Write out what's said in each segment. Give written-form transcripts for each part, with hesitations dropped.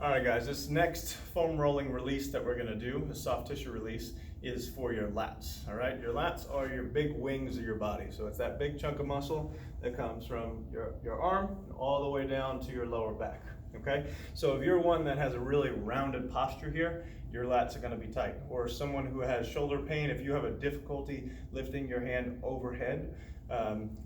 All right, guys, this next foam rolling release that we're gonna do, the soft tissue release, is for your lats, all right? Your lats are your big wings of your body. So it's that big chunk of muscle that comes from your arm all the way down to your lower back, okay? So if you're one that has a really rounded posture here, your lats are gonna be tight. Or someone who has shoulder pain, if you have a difficulty lifting your hand overhead,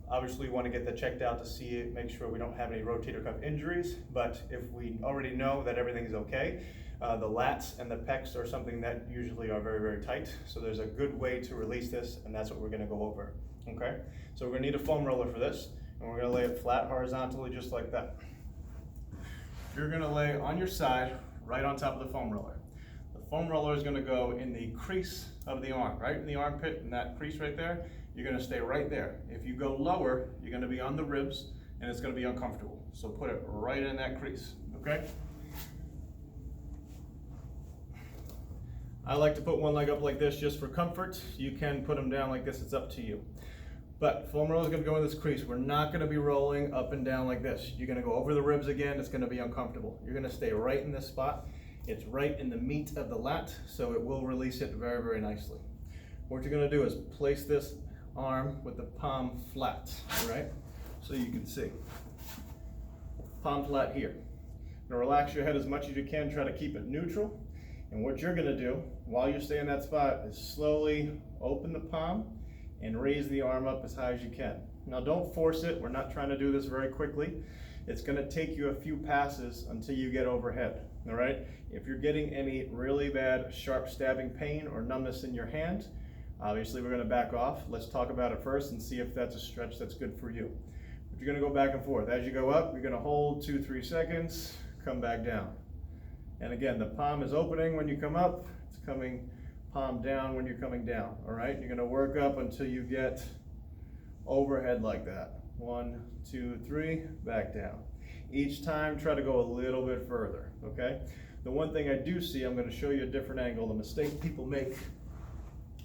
obviously we want to get that checked out to see it, make sure we don't have any rotator cuff injuries. But if we already know that everything's okay, the lats and the pecs are something that usually are very, very tight. So there's a good way to release this, and that's what we're going to go over. Okay, so we're going to need a foam roller for this, and we're going to lay it flat horizontally just like that. You're going to lay on your side right on top of the foam roller. The foam roller is going to go in the crease of the arm, right in the armpit, in that crease right there. You're going to stay right there. If you go lower, you're going to be on the ribs and it's going to be uncomfortable. So put it right in that crease, okay? I like to put one leg up like this just for comfort. You can put them down like this, it's up to you. But foam roller is going to go in this crease. We're not going to be rolling up and down like this. You're going to go over the ribs again, it's going to be uncomfortable. You're going to stay right in this spot. It's right in the meat of the lat, so it will release it very, very nicely. What you're going to do is place this arm with the palm flat, right? So you can see. Palm flat here. Now relax your head as much as you can, try to keep it neutral. And what you're gonna do while you stay in that spot is slowly open the palm and raise the arm up as high as you can. Now don't force it, we're not trying to do this very quickly. It's gonna take you a few passes until you get overhead, all right? If you're getting any really bad sharp stabbing pain or numbness in your hand, obviously we're going to back off. Let's talk about it first and see if that's a stretch that's good for you. But you're going to go back and forth. As you go up, you're going to hold 2-3 seconds, come back down. And again, the palm is opening when you come up, it's coming palm down when you're coming down, all right? You're going to work up until you get overhead like that. 1, 2, 3, back down. Each time, try to go a little bit further, okay? The one thing I do see, I'm going to show you a different angle. The mistake people make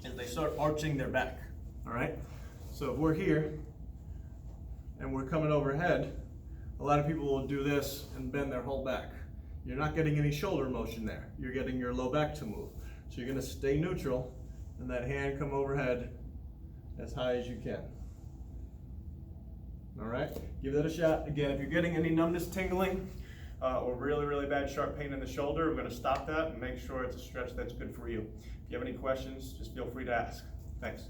is they start arching their back, all right? So if we're here and we're coming overhead, a lot of people will do this and bend their whole back. You're not getting any shoulder motion there. You're getting your low back to move. So you're gonna stay neutral and that hand come overhead as high as you can. All right, give that a shot. Again, if you're getting any numbness, tingling, or really, really bad sharp pain in the shoulder, we're gonna stop that and make sure it's a stretch that's good for you. If you have any questions, just feel free to ask. Thanks.